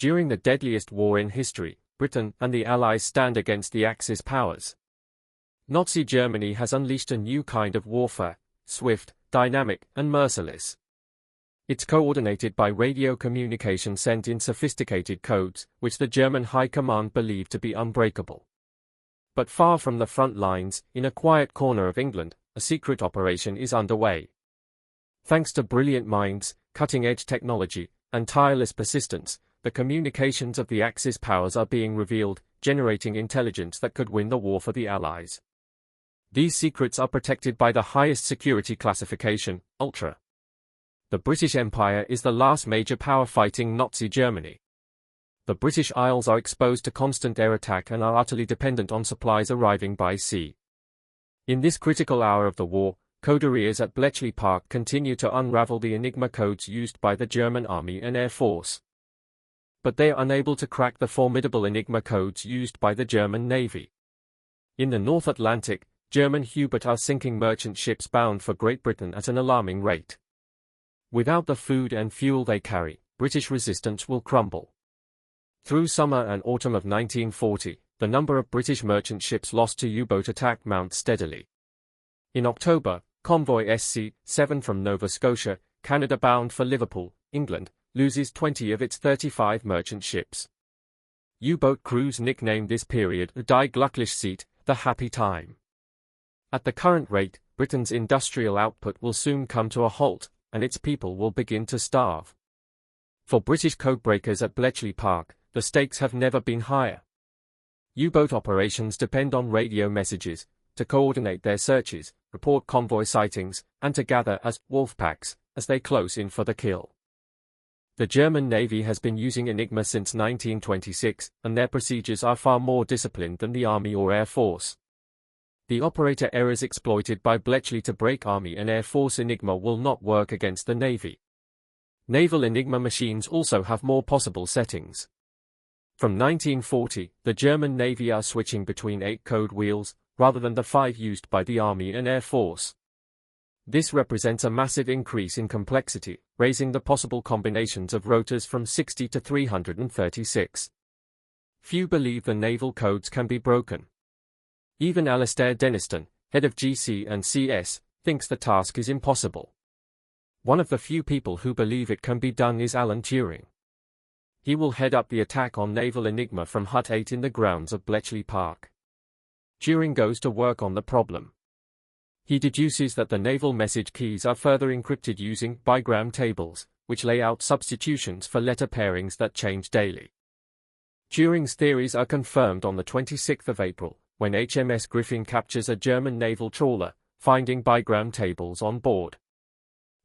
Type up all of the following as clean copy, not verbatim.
During the deadliest war in history, Britain and the Allies stand against the Axis powers. Nazi Germany has unleashed a new kind of warfare, swift, dynamic, and merciless. It's coordinated by radio communication sent in sophisticated codes, which the German High Command believe to be unbreakable. But far from the front lines, in a quiet corner of England, a secret operation is underway. Thanks to brilliant minds, cutting-edge technology, and tireless persistence, the communications of the Axis powers are being revealed, generating intelligence that could win the war for the Allies. These secrets are protected by the highest security classification, Ultra. The British Empire is the last major power fighting Nazi Germany. The British Isles are exposed to constant air attack and are utterly dependent on supplies arriving by sea. In this critical hour of the war, codebreakers at Bletchley Park continue to unravel the Enigma codes used by the German Army and Air Force. But they are unable to crack the formidable Enigma codes used by the German Navy. In the North Atlantic, German U-boats are sinking merchant ships bound for Great Britain at an alarming rate. Without the food and fuel they carry, British resistance will crumble. Through summer and autumn of 1940, the number of British merchant ships lost to U-boat attack mounts steadily. In October, convoy SC-7 from Nova Scotia, Canada bound for Liverpool, England, loses 20 of its 35 merchant ships. U-boat crews nicknamed this period the Die glückliche Zeit, the happy time. At the current rate, Britain's industrial output will soon come to a halt, and its people will begin to starve. For British codebreakers at Bletchley Park, the stakes have never been higher. U-boat operations depend on radio messages, to coordinate their searches, report convoy sightings, and to gather as wolf packs, as they close in for the kill. The German Navy has been using Enigma since 1926, and their procedures are far more disciplined than the Army or Air Force. The operator errors exploited by Bletchley to break Army and Air Force Enigma will not work against the Navy. Naval Enigma machines also have more possible settings. From 1940, the German Navy are switching between 8 code wheels, rather than the 5 used by the Army and Air Force. This represents a massive increase in complexity, raising the possible combinations of rotors from 60 to 336. Few believe the naval codes can be broken. Even Alastair Denniston, head of GC and CS, thinks the task is impossible. One of the few people who believe it can be done is Alan Turing. He will head up the attack on Naval Enigma from Hut 8 in the grounds of Bletchley Park. Turing goes to work on the problem. He deduces that the naval message keys are further encrypted using bigram tables, which lay out substitutions for letter pairings that change daily. Turing's theories are confirmed on the 26th of April, when HMS Griffin captures a German naval trawler, finding bigram tables on board.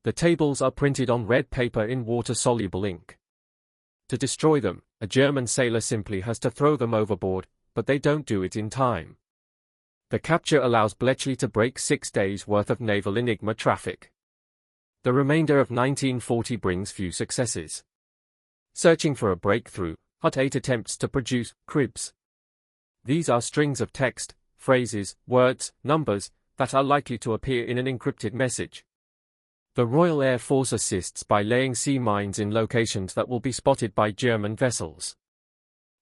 The tables are printed on red paper in water-soluble ink. To destroy them, a German sailor simply has to throw them overboard, but they don't do it in time. The capture allows Bletchley to break 6 days' worth of naval Enigma traffic. The remainder of 1940 brings few successes. Searching for a breakthrough, Hut 8 attempts to produce cribs. These are strings of text, phrases, words, numbers, that are likely to appear in an encrypted message. The Royal Air Force assists by laying sea mines in locations that will be spotted by German vessels.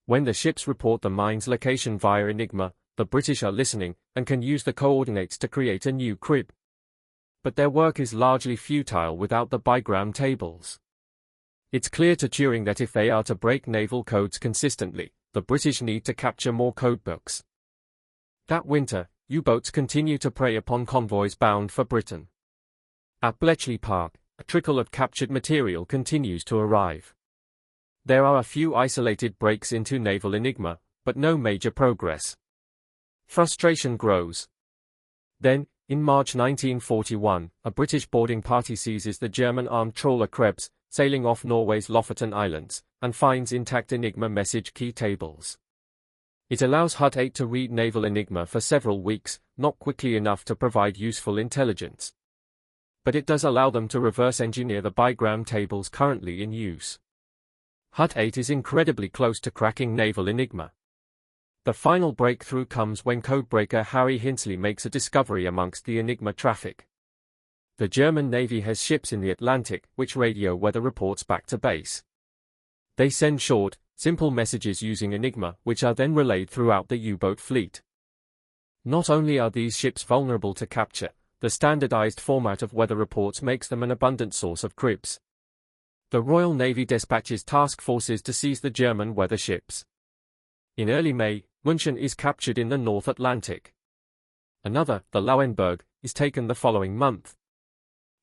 When the ships report the mine's location via Enigma, the British are listening, and can use the coordinates to create a new crib. But their work is largely futile without the bigram tables. It's clear to Turing that if they are to break naval codes consistently, the British need to capture more codebooks. That winter, U-boats continue to prey upon convoys bound for Britain. At Bletchley Park, a trickle of captured material continues to arrive. There are a few isolated breaks into naval Enigma, but no major progress. Frustration grows. Then, in March 1941, a British boarding party seizes the German armed trawler Krebs, sailing off Norway's Lofoten Islands, and finds intact Enigma message key tables. It allows Hut 8 to read naval Enigma for several weeks, not quickly enough to provide useful intelligence. But it does allow them to reverse engineer the bigram tables currently in use. Hut 8 is incredibly close to cracking naval Enigma. The final breakthrough comes when codebreaker Harry Hinsley makes a discovery amongst the Enigma traffic. The German Navy has ships in the Atlantic which radio weather reports back to base. They send short, simple messages using Enigma, which are then relayed throughout the U-boat fleet. Not only are these ships vulnerable to capture, the standardized format of weather reports makes them an abundant source of cribs. The Royal Navy dispatches task forces to seize the German weather ships. In early May, München is captured in the North Atlantic. Another, the Lauenburg, is taken the following month.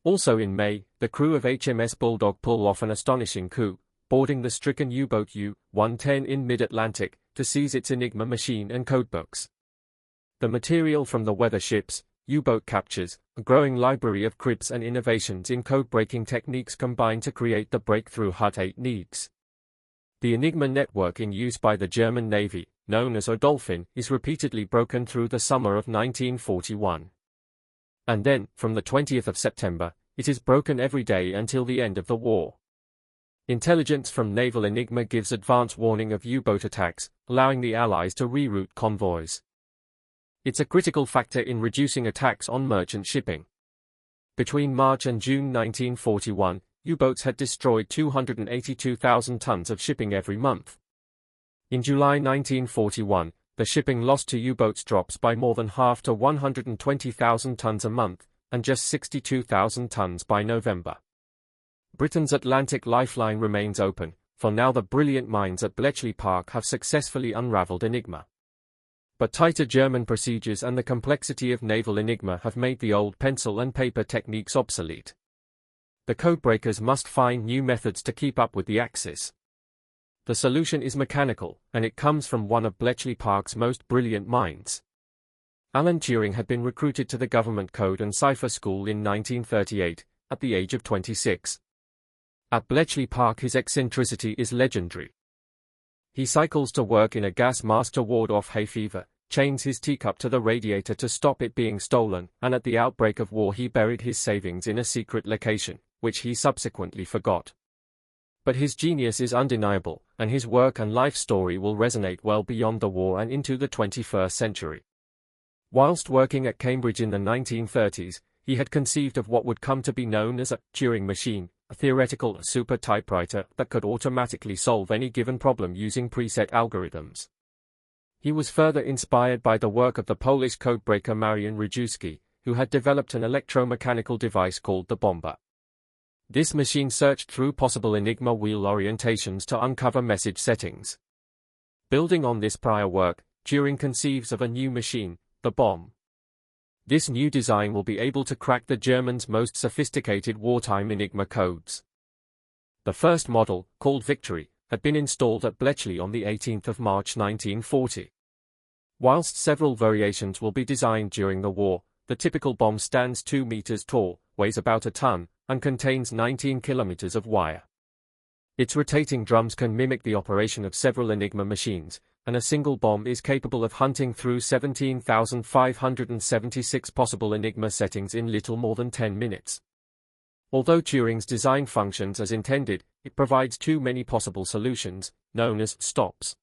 Also in May, the crew of HMS Bulldog pull off an astonishing coup, boarding the stricken U-boat U-110 in mid-Atlantic, to seize its Enigma machine and codebooks. The material from the weather ships, U-boat captures, a growing library of cribs and innovations in code-breaking techniques combine to create the breakthrough Hut-8 needs. The Enigma network in use by the German Navy, known as Dolphin, is repeatedly broken through the summer of 1941. And then, from the 20th of September, it is broken every day until the end of the war. Intelligence from Naval Enigma gives advance warning of U-boat attacks, allowing the Allies to reroute convoys. It's a critical factor in reducing attacks on merchant shipping. Between March and June 1941, U-boats had destroyed 282,000 tons of shipping every month. In July 1941, the shipping lost to U-boats drops by more than half to 120,000 tons a month, and just 62,000 tons by November. Britain's Atlantic lifeline remains open, for now the brilliant minds at Bletchley Park have successfully unraveled Enigma. But tighter German procedures and the complexity of naval Enigma have made the old pencil and paper techniques obsolete. The codebreakers must find new methods to keep up with the Axis. The solution is mechanical, and it comes from one of Bletchley Park's most brilliant minds. Alan Turing had been recruited to the government code and cipher school in 1938, at the age of 26. At Bletchley Park his eccentricity is legendary. He cycles to work in a gas mask to ward off hay fever, chains his teacup to the radiator to stop it being stolen, and at the outbreak of war he buried his savings in a secret location, which he subsequently forgot. But his genius is undeniable, and his work and life story will resonate well beyond the war and into the 21st century. Whilst working at Cambridge in the 1930s, he had conceived of what would come to be known as a Turing machine, a theoretical super typewriter that could automatically solve any given problem using preset algorithms. He was further inspired by the work of the Polish codebreaker Marian Rejewski, who had developed an electromechanical device called the Bombe. This machine searched through possible Enigma wheel orientations to uncover message settings. Building on this prior work, Turing conceives of a new machine, the Bombe. This new design will be able to crack the Germans' most sophisticated wartime Enigma codes. The first model, called Victory, had been installed at Bletchley on the 18th of March 1940. Whilst several variations will be designed during the war, the typical bomb stands 2 meters tall, weighs about a ton, and contains 19 kilometers of wire. Its rotating drums can mimic the operation of several Enigma machines, and a single bomb is capable of hunting through 17,576 possible Enigma settings in little more than 10 minutes. Although Turing's design functions as intended, it provides too many possible solutions, known as stops.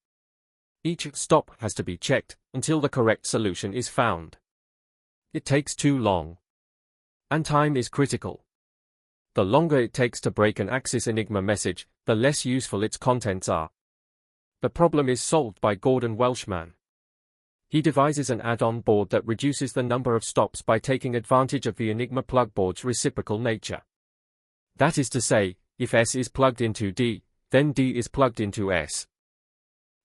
Each stop has to be checked until the correct solution is found. It takes too long. And time is critical. The longer it takes to break an Axis Enigma message, the less useful its contents are. The problem is solved by Gordon Welshman. He devises an add-on board that reduces the number of stops by taking advantage of the Enigma plug board's reciprocal nature. That is to say, if S is plugged into D, then D is plugged into S.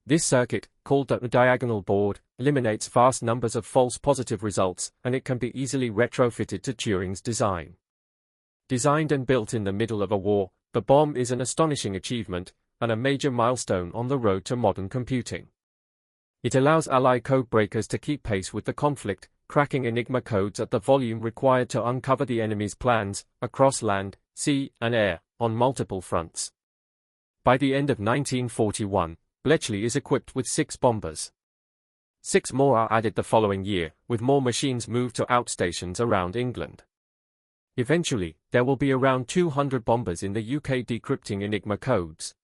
This circuit, called the diagonal board, eliminates vast numbers of false positive results, and it can be easily retrofitted to Turing's design. Designed and built in the middle of a war, the Bombe is an astonishing achievement, and a major milestone on the road to modern computing. It allows Allied codebreakers to keep pace with the conflict, cracking Enigma codes at the volume required to uncover the enemy's plans, across land, sea, and air, on multiple fronts. By the end of 1941, Bletchley is equipped with 6 bombers. 6 more are added the following year, with more machines moved to outstations around England. Eventually, there will be around 200 bombers in the UK decrypting Enigma codes.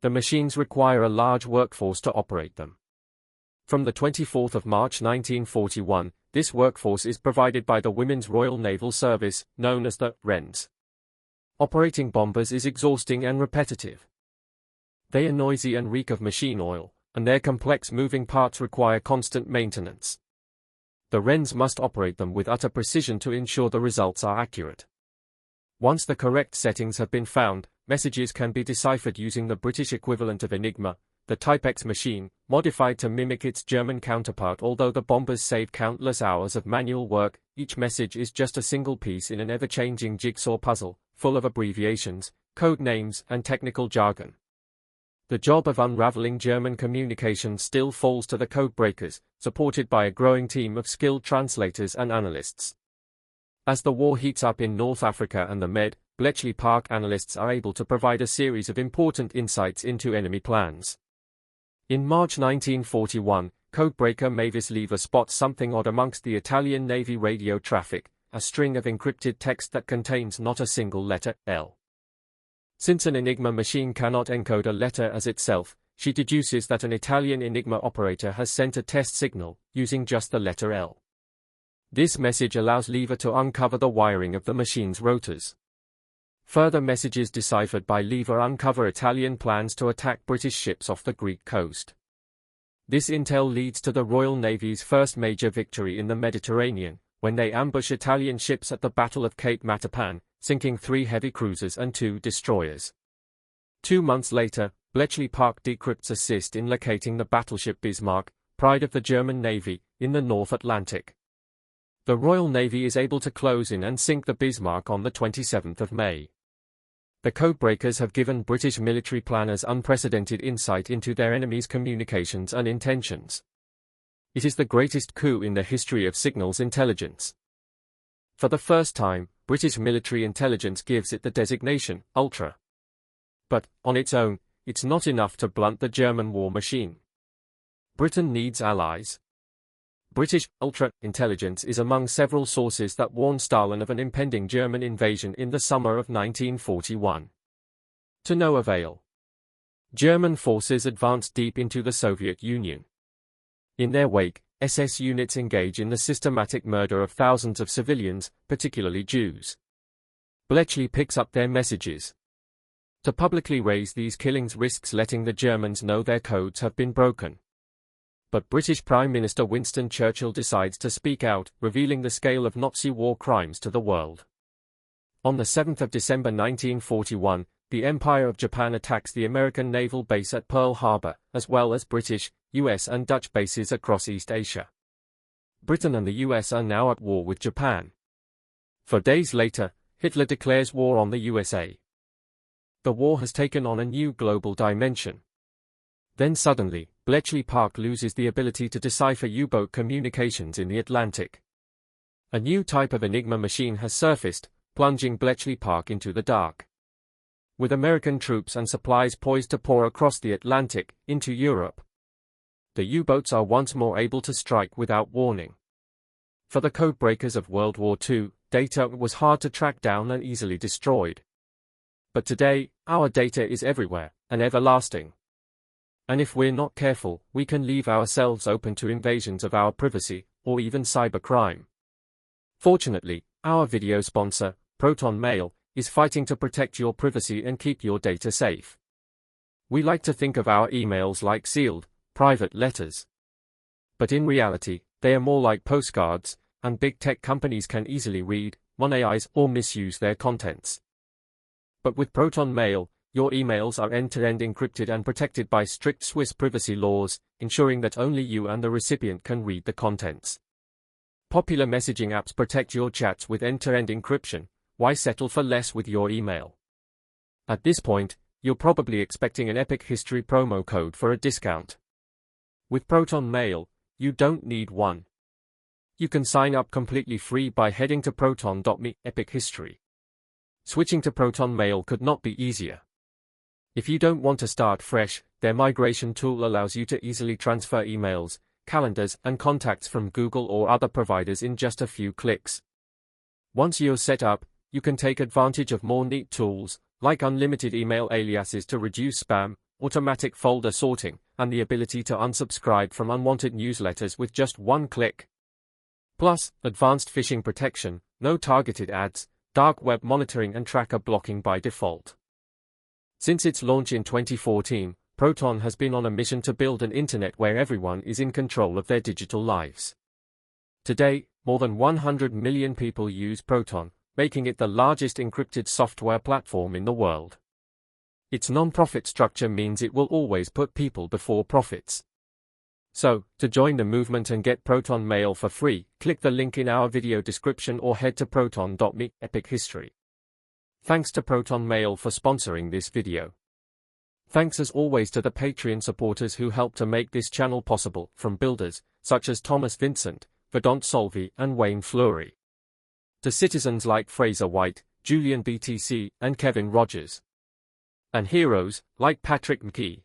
The machines require a large workforce to operate them. From the 24th of March 1941, this workforce is provided by the Women's Royal Naval Service, known as the Wrens. Operating bombers is exhausting and repetitive. They are noisy and reek of machine oil, and their complex moving parts require constant maintenance. The Wrens must operate them with utter precision to ensure the results are accurate. Once the correct settings have been found, messages can be deciphered using the British equivalent of Enigma, the Type X machine, modified to mimic its German counterpart. Although the bombers save countless hours of manual work, each message is just a single piece in an ever-changing jigsaw puzzle, full of abbreviations, code names, and technical jargon. The job of unraveling German communication still falls to the codebreakers, supported by a growing team of skilled translators and analysts. As the war heats up in North Africa and the Med, Bletchley Park analysts are able to provide a series of important insights into enemy plans. In March 1941, codebreaker Mavis Lever spots something odd amongst the Italian Navy radio traffic, a string of encrypted text that contains not a single letter, L. Since an Enigma machine cannot encode a letter as itself, she deduces that an Italian Enigma operator has sent a test signal, using just the letter L. This message allows Lever to uncover the wiring of the machine's rotors. Further messages deciphered by Lever uncover Italian plans to attack British ships off the Greek coast. This intel leads to the Royal Navy's first major victory in the Mediterranean, when they ambush Italian ships at the Battle of Cape Matapan, sinking 3 heavy cruisers and 2 destroyers. 2 months later, Bletchley Park decrypts assist in locating the battleship Bismarck, pride of the German Navy, in the North Atlantic. The Royal Navy is able to close in and sink the Bismarck on the 27th of May. The codebreakers have given British military planners unprecedented insight into their enemies' communications and intentions. It is the greatest coup in the history of signals intelligence. For the first time, British military intelligence gives it the designation, Ultra. But, on its own, it's not enough to blunt the German war machine. Britain needs allies. British ultra-intelligence is among several sources that warned Stalin of an impending German invasion in the summer of 1941. To no avail. German forces advanced deep into the Soviet Union. In their wake, SS units engage in the systematic murder of thousands of civilians, particularly Jews. Bletchley picks up their messages. To publicly raise these killings risks letting the Germans know their codes have been broken. But British Prime Minister Winston Churchill decides to speak out, revealing the scale of Nazi war crimes to the world. On the 7th of December 1941, the Empire of Japan attacks the American naval base at Pearl Harbor, as well as British, US and Dutch bases across East Asia. Britain and the US are now at war with Japan. 4 days later, Hitler declares war on the USA. The war has taken on a new global dimension. Then suddenly, Bletchley Park loses the ability to decipher U-boat communications in the Atlantic. A new type of Enigma machine has surfaced, plunging Bletchley Park into the dark. With American troops and supplies poised to pour across the Atlantic, into Europe, the U-boats are once more able to strike without warning. For the codebreakers of World War II, data was hard to track down and easily destroyed. But today, our data is everywhere, and everlasting. And if we're not careful, we can leave ourselves open to invasions of our privacy, or even cybercrime. Fortunately, our video sponsor, Proton Mail, is fighting to protect your privacy and keep your data safe. We like to think of our emails like sealed, private letters. But in reality, they are more like postcards, and big tech companies can easily read, monetize, or misuse their contents. But with Proton Mail, your emails are end-to-end encrypted and protected by strict Swiss privacy laws, ensuring that only you and the recipient can read the contents. Popular messaging apps protect your chats with end-to-end encryption. Why settle for less with your email? At this point, you're probably expecting an Epic History promo code for a discount. With Proton Mail, you don't need one. You can sign up completely free by heading to proton.me. Epic History. Switching to Proton Mail could not be easier. If you don't want to start fresh, their migration tool allows you to easily transfer emails, calendars, and contacts from Google or other providers in just a few clicks. Once you're set up, you can take advantage of more neat tools, like unlimited email aliases to reduce spam, automatic folder sorting, and the ability to unsubscribe from unwanted newsletters with just one click. Plus, advanced phishing protection, no targeted ads, dark web monitoring and tracker blocking by default. Since its launch in 2014, Proton has been on a mission to build an internet where everyone is in control of their digital lives. Today, more than 100 million people use Proton, making it the largest encrypted software platform in the world. Its non-profit structure means it will always put people before profits. So, to join the movement and get Proton Mail for free, click the link in our video description or head to proton.me. Epic history. Thanks to Proton Mail for sponsoring this video. Thanks as always to the Patreon supporters who help to make this channel possible, from builders, such as Thomas Vincent, Vedant Solvi and Wayne Fleury, to citizens like Fraser White, Julian BTC and Kevin Rogers, and heroes, like Patrick McKee.